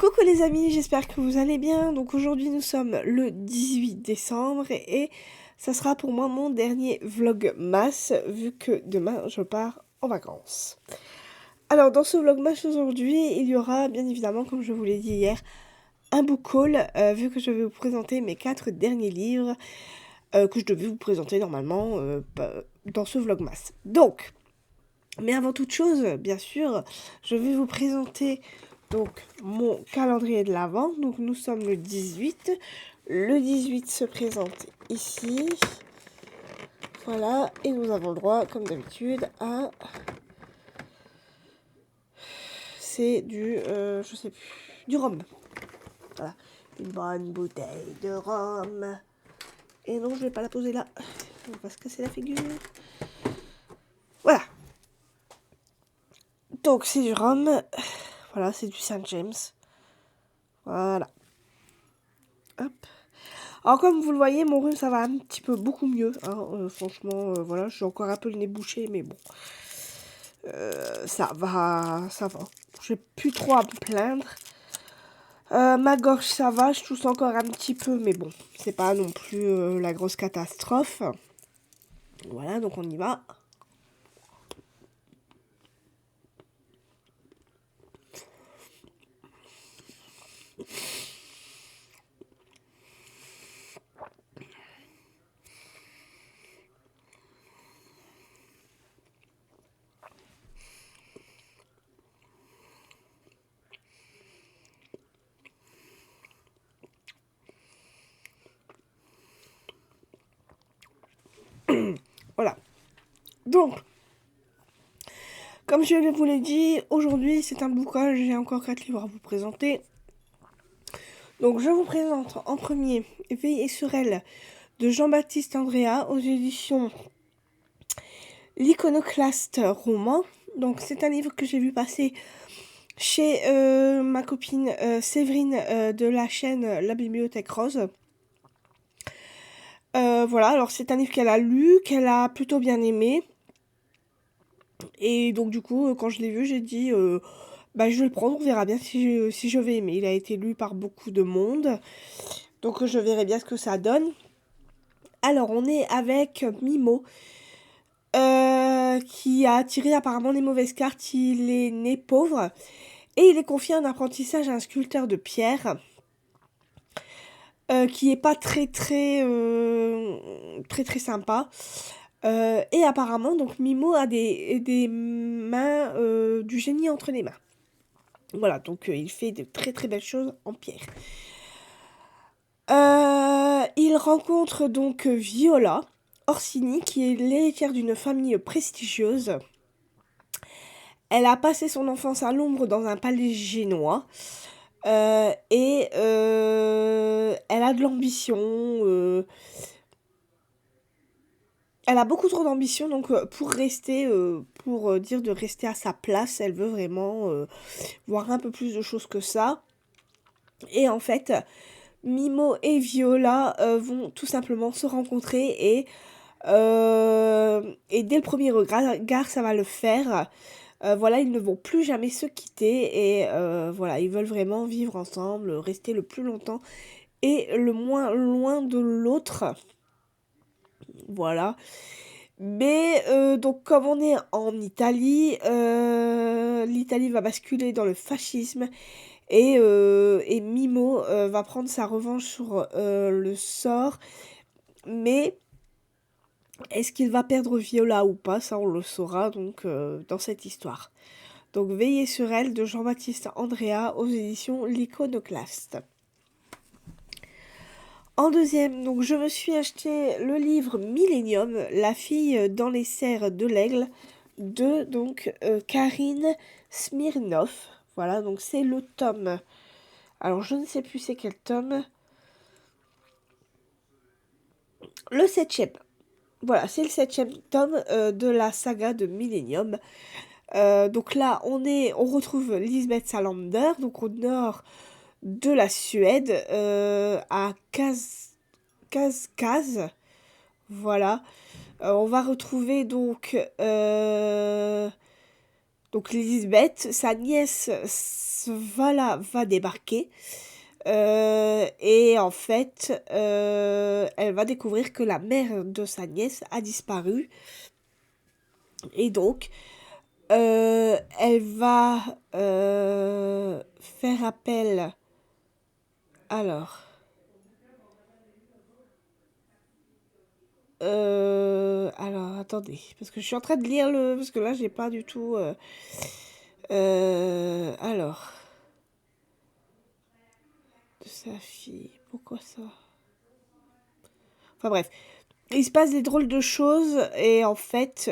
Coucou les amis, j'espère que vous allez bien. Donc aujourd'hui nous sommes le 18 décembre et ça sera pour moi mon dernier vlogmas vu que demain je pars en vacances. Alors dans ce vlogmas aujourd'hui il y aura bien évidemment, comme je vous l'ai dit hier, un book haul vu que je vais vous présenter mes 4 derniers livres que je devais vous présenter normalement dans ce vlogmas. Donc, mais avant toute chose, bien sûr, je vais vous présenter donc mon calendrier de l'Avent. Donc nous sommes le 18. Le 18 se présente ici. Voilà, et nous avons le droit, comme d'habitude, à... C'est du, je sais plus, du rhum. Voilà, une bonne bouteille de rhum. Et non, je vais pas la poser là, on va se casser la figure. Voilà. Donc c'est du rhum. Voilà, c'est du Saint James. Voilà. Hop. Alors comme vous le voyez, mon rhume ça va un petit peu beaucoup mieux. Hein, franchement, voilà, je suis encore un peu le nez bouché, mais bon. Ça va, ça va. J'ai plus trop à me plaindre. Ma gorge ça va, je tousse encore un petit peu, mais bon, c'est pas non plus la grosse catastrophe. Voilà, donc on y va. Voilà. Donc, comme je vous l'ai dit, aujourd'hui c'est un bouquin, j'ai encore 4 livres à vous présenter. Donc je vous présente en premier Veillez sur elle de Jean-Baptiste Andréa aux éditions L'Iconoclaste roman. Donc c'est un livre que j'ai vu passer chez ma copine Séverine de la chaîne La Bibliothèque Rose. Voilà, alors c'est un livre qu'elle a lu, qu'elle a plutôt bien aimé. Et donc du coup, quand je l'ai vu, j'ai dit, bah, je vais le prendre, on verra bien si je vais aimer. Il a été lu par beaucoup de monde, donc je verrai bien ce que ça donne. Alors, on est avec Mimo, qui a tiré apparemment les mauvaises cartes. Il est né pauvre, et il est confié en apprentissage à un sculpteur de pierre. Qui est pas très sympa. Et apparemment, donc Mimo a des mains, du génie entre les mains. Voilà, donc il fait de très belles choses en pierre. Il rencontre donc Viola Orsini, qui est l'héritière d'une famille prestigieuse. Elle a passé son enfance à l'ombre dans un palais génois. Et elle a de l'ambition. Elle a beaucoup trop d'ambition, donc pour rester, pour dire de rester à sa place, elle veut vraiment voir un peu plus de choses que ça. Et en fait, Mimo et Viola vont tout simplement se rencontrer et dès le premier regard, ça va le faire. Voilà, ils ne vont plus jamais se quitter et voilà, ils veulent vraiment vivre ensemble, rester le plus longtemps et le moins loin de l'autre. Voilà. Mais donc comme on est en Italie, l'Italie va basculer dans le fascisme et Mimo va prendre sa revanche sur le sort. Mais est-ce qu'il va perdre Viola ou pas? Ça on le saura donc dans cette histoire. Donc Veillez sur elle de Jean-Baptiste Andréa aux éditions L'Iconoclaste. En deuxième, donc je me suis acheté le livre Millennium, La fille dans les serres de l'aigle, de donc Karine Smirnov. Voilà, donc c'est le tome. Alors je ne sais plus c'est quel tome. Le septième. Voilà, c'est le septième tome de la saga de Millennium. Donc là, on retrouve Lisbeth Salander, donc au nord de la Suède, à Kaz. Voilà. On va retrouver donc Donc Lisbeth, sa nièce, va débarquer. Et en fait, elle va découvrir que la mère de sa nièce a disparu. Et donc, elle va faire appel. Alors, alors attendez, parce que je suis en train de lire parce que là j'ai pas du tout. Alors, de sa fille, pourquoi ça? Enfin bref, il se passe des drôles de choses et en fait,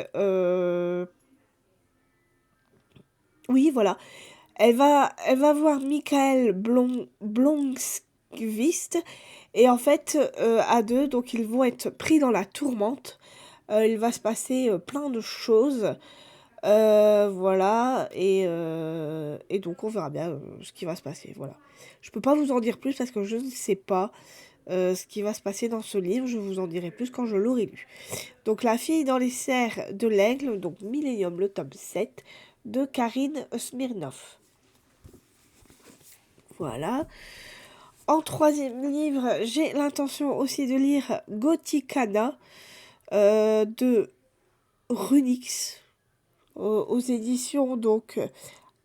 oui voilà, elle va voir Michael Blomqvist et en fait, à deux, donc ils vont être pris dans la tourmente. Il va se passer plein de choses. Voilà, et donc on verra bien ce qui va se passer. Voilà. Je peux pas vous en dire plus parce que je ne sais pas ce qui va se passer dans ce livre. Je vous en dirai plus quand je l'aurai lu. Donc La fille dans les serres de l'aigle, donc Millennium, le tome 7, de Karine Smirnov. Voilà. En troisième livre, j'ai l'intention aussi de lire Gothicana de Runix aux éditions donc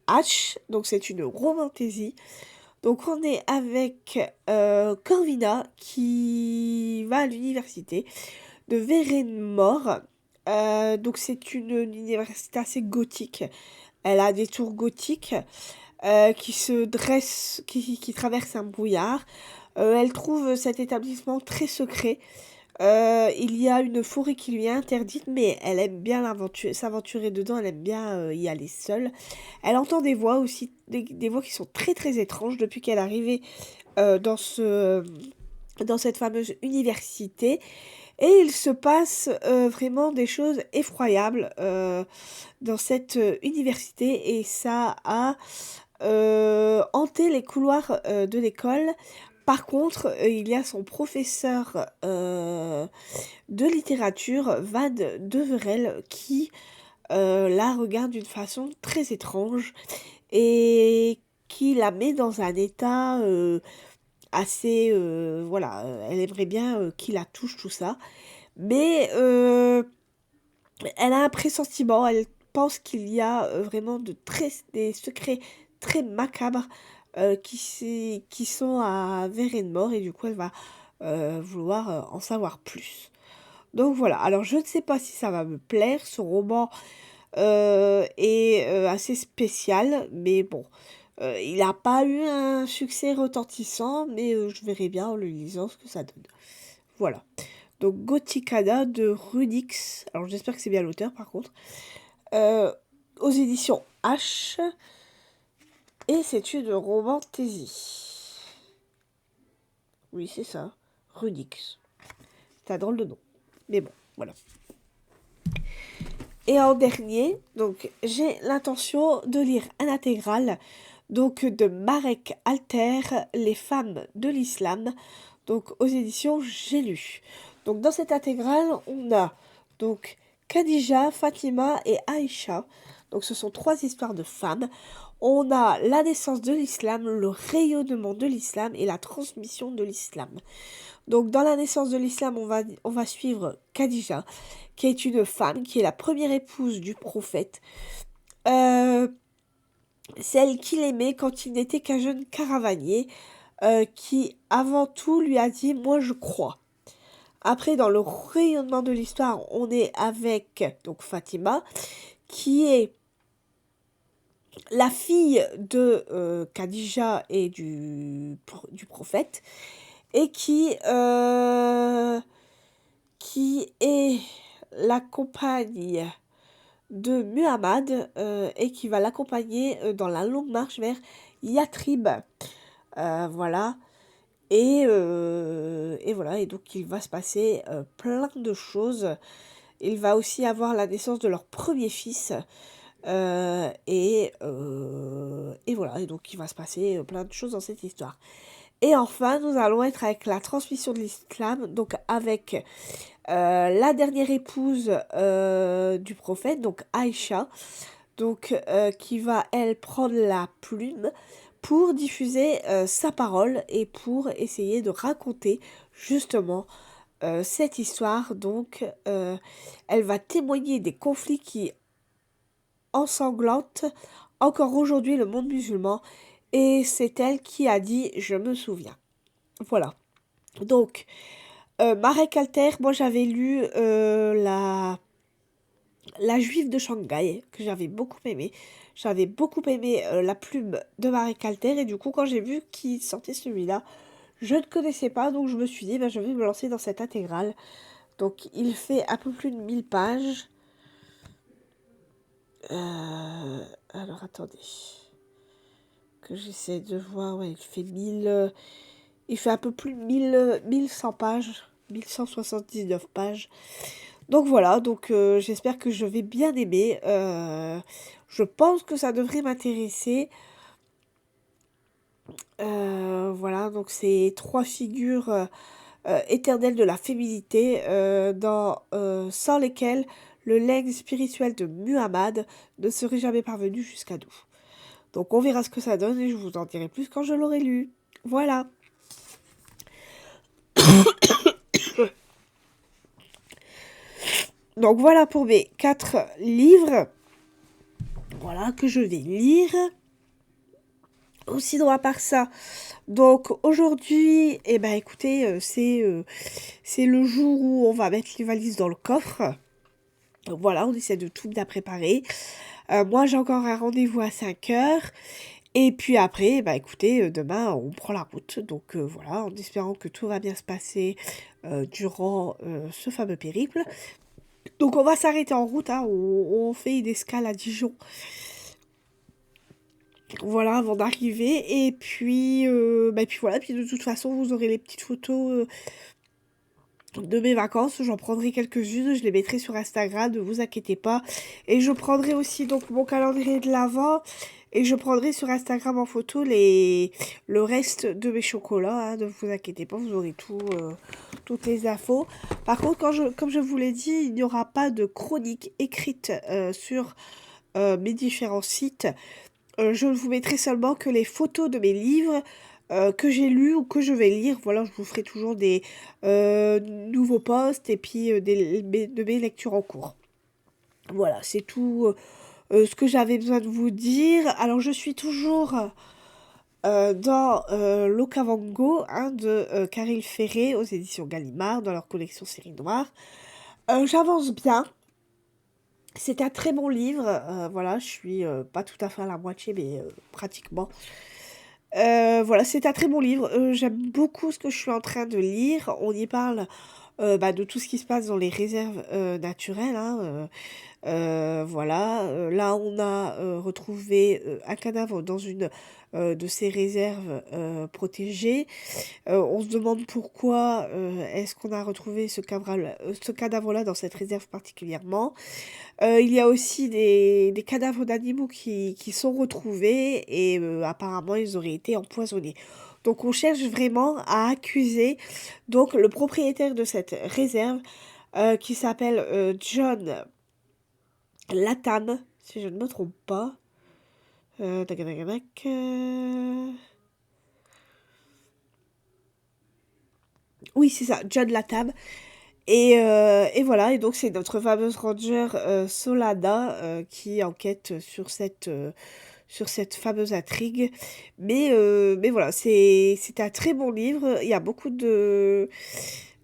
H. Donc c'est une romantaisie. Donc on est avec Corvina qui va à l'université de Verenmore. Donc c'est une université assez gothique. Elle a des tours gothiques qui se dressent, qui traversent un brouillard. Elle trouve cet établissement très secret. Il y a une forêt qui lui est interdite, mais elle aime bien s'aventurer dedans, elle aime bien y aller seule. Elle entend des voix aussi, des voix qui sont très très étranges depuis qu'elle est arrivée dans cette fameuse université. Et il se passe vraiment des choses effroyables dans cette université et ça a hanté les couloirs de l'école. Par contre, il y a son professeur de littérature, Van Deverel, qui la regarde d'une façon très étrange et qui la met dans un état assez... voilà, elle aimerait bien qu'il la touche, tout ça. Mais elle a un pressentiment, elle pense qu'il y a vraiment des secrets très macabres qui sont à Verenmore et du coup elle va vouloir en savoir plus. Donc voilà, alors je ne sais pas si ça va me plaire, ce roman est assez spécial, mais bon, il n'a pas eu un succès retentissant, mais je verrai bien en le lisant ce que ça donne. Voilà. Donc Gothicana de Runix, alors j'espère que c'est bien l'auteur par contre, aux éditions H, et c'est une romantaisie. Oui, c'est ça, Runix. C'est un drôle de nom, mais bon, voilà. Et en dernier, donc j'ai l'intention de lire un intégral donc de Marek Alter, Les femmes de l'islam, donc aux éditions J'ai lu. Donc dans cette intégrale, on a donc Khadija, Fatima et Aïcha. Donc ce sont trois histoires de femmes. On a la naissance de l'islam, le rayonnement de l'islam et la transmission de l'islam. Donc dans la naissance de l'islam, on va suivre Khadija, qui est une femme, qui est la première épouse du prophète. Celle qu'il aimait quand il n'était qu'un jeune caravanier, qui avant tout lui a dit « moi je crois ». Après, dans le rayonnement de l'histoire, on est avec donc Fatima, qui est la fille de Khadija et du prophète, et qui est la compagne de Muhammad et qui va l'accompagner dans la longue marche vers Yatrib. Voilà. Et voilà, et donc il va se passer plein de choses. Il va aussi avoir la naissance de leur premier fils. Et voilà, et donc il va se passer plein de choses dans cette histoire. Et enfin, nous allons être avec la transmission de l'islam, donc avec la dernière épouse du prophète, donc Aïcha. donc qui va, elle, prendre la plume pour diffuser sa parole et pour essayer de raconter justement cette histoire. Donc, elle va témoigner des conflits qui ensanglantent encore aujourd'hui le monde musulman. Et c'est elle qui a dit «Je me souviens». Voilà. Donc, Marek Alter, moi j'avais lu la Juive de Shanghai, que j'avais beaucoup aimé. J'avais beaucoup aimé la plume de Marek Alter, et du coup, quand j'ai vu qu'il sortait celui-là, je ne connaissais pas, donc je me suis dit, ben, je vais me lancer dans cette intégrale. Donc, il fait un peu plus de 1000 pages. Alors, attendez. Que j'essaie de voir, ouais, il fait 1000... il fait un peu plus de 1100 pages. 1179 pages. Donc voilà, donc j'espère que je vais bien aimer. Je pense que ça devrait m'intéresser. Voilà, donc c'est trois figures éternelles de la féminité sans lesquelles le legs spirituel de Muhammad ne serait jamais parvenu jusqu'à nous. Donc on verra ce que ça donne et je vous en dirai plus quand je l'aurai lu. Voilà. Donc voilà pour mes 4 livres. Voilà, que je vais lire. Sinon, à part ça, donc aujourd'hui, eh ben écoutez, c'est le jour où on va mettre les valises dans le coffre. Donc voilà, on essaie de tout bien préparer. Moi, j'ai encore un rendez-vous à 5 heures. Et puis après, bah écoutez, demain, on prend la route. Donc voilà, en espérant que tout va bien se passer durant ce fameux périple. Donc on va s'arrêter en route, hein, on fait une escale à Dijon. Voilà, avant d'arriver. Et puis voilà, puis de toute façon, vous aurez les petites photos de mes vacances. J'en prendrai quelques-unes, je les mettrai sur Instagram, ne vous inquiétez pas. Et je prendrai aussi donc mon calendrier de l'Avent. Et je prendrai sur Instagram en photo le reste de mes chocolats, hein, ne vous inquiétez pas, vous aurez toutes les infos. Par contre, comme je vous l'ai dit, il n'y aura pas de chronique écrite sur mes différents sites. Je ne vous mettrai seulement que les photos de mes livres que j'ai lus ou que je vais lire. Voilà, je vous ferai toujours des nouveaux posts et puis de mes lectures en cours. Voilà, c'est tout ce que j'avais besoin de vous dire. Alors, je suis toujours dans l'Okavango hein, de Caril Ferré aux éditions Gallimard dans leur collection Série Noire. J'avance bien. C'est un très bon livre. Voilà, je suis pas tout à fait à la moitié, mais pratiquement. Voilà, c'est un très bon livre. J'aime beaucoup ce que je suis en train de lire. On y parle de tout ce qui se passe dans les réserves naturelles. Hein, voilà, là on a retrouvé un cadavre dans une de ces réserves protégées. On se demande pourquoi est-ce qu'on a retrouvé ce cadavre-là dans cette réserve particulièrement. Il y a aussi des cadavres d'animaux qui sont retrouvés et apparemment ils auraient été empoisonnés. Donc on cherche vraiment à accuser donc le propriétaire de cette réserve qui s'appelle John Latham, si je ne me trompe pas. Tac, tac, tac, tac, Oui, c'est ça, John Latham. Et voilà, et donc c'est notre fameuse ranger Solana qui enquête sur cette fameuse intrigue. Mais voilà, c'est un très bon livre. Il y a beaucoup de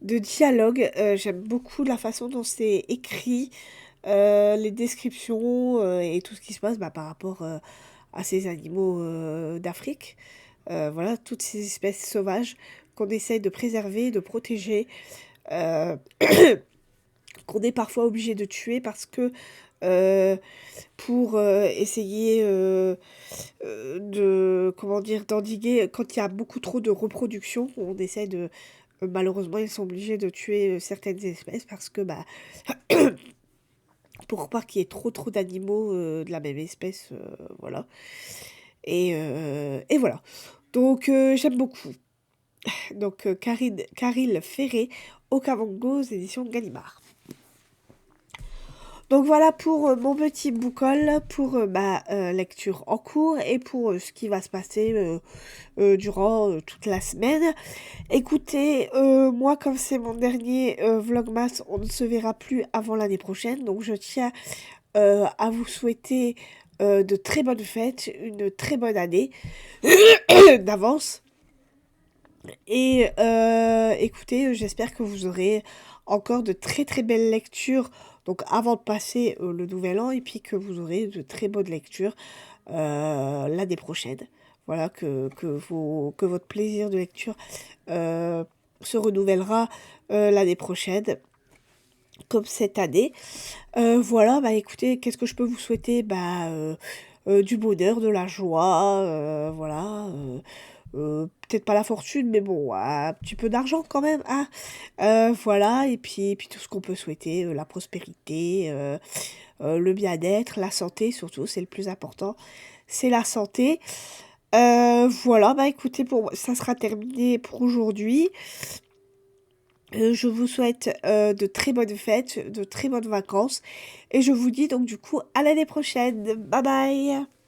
dialogue. J'aime beaucoup la façon dont c'est écrit, les descriptions et tout ce qui se passe par rapport à ces animaux d'Afrique. Voilà, toutes ces espèces sauvages qu'on essaye de préserver, de protéger. euh, qu'on est parfois obligé de tuer parce que euh, pour essayer de comment dire d'endiguer quand il y a beaucoup trop de reproduction, on essaie de malheureusement ils sont obligés de tuer certaines espèces parce que pour pas qu'il y ait trop d'animaux de la même espèce, voilà. Et voilà. Donc j'aime beaucoup. Donc Caril Ferré, Okavango, aux éditions Gallimard. Donc voilà pour mon petit book-haul, pour ma lecture en cours et pour ce qui va se passer durant toute la semaine. Écoutez, moi comme c'est mon dernier Vlogmas, on ne se verra plus avant l'année prochaine. Donc je tiens à vous souhaiter de très bonnes fêtes, une très bonne année d'avance. Et écoutez, j'espère que vous aurez encore de très très belles lectures, donc avant de passer le nouvel an, et puis que vous aurez de très bonnes lectures l'année prochaine. Voilà, que votre plaisir de lecture se renouvellera l'année prochaine, comme cette année. Voilà, bah écoutez, qu'est-ce que je peux vous souhaiter? Bah, du bonheur, de la joie, voilà. Peut-être pas la fortune, mais bon, un petit peu d'argent quand même, hein. Voilà, et puis tout ce qu'on peut souhaiter, la prospérité, le bien-être, la santé surtout, c'est le plus important, c'est la santé. Voilà, bah écoutez, pour moi, ça sera terminé pour aujourd'hui. Je vous souhaite de très bonnes fêtes, de très bonnes vacances, et je vous dis donc du coup à l'année prochaine. Bye bye!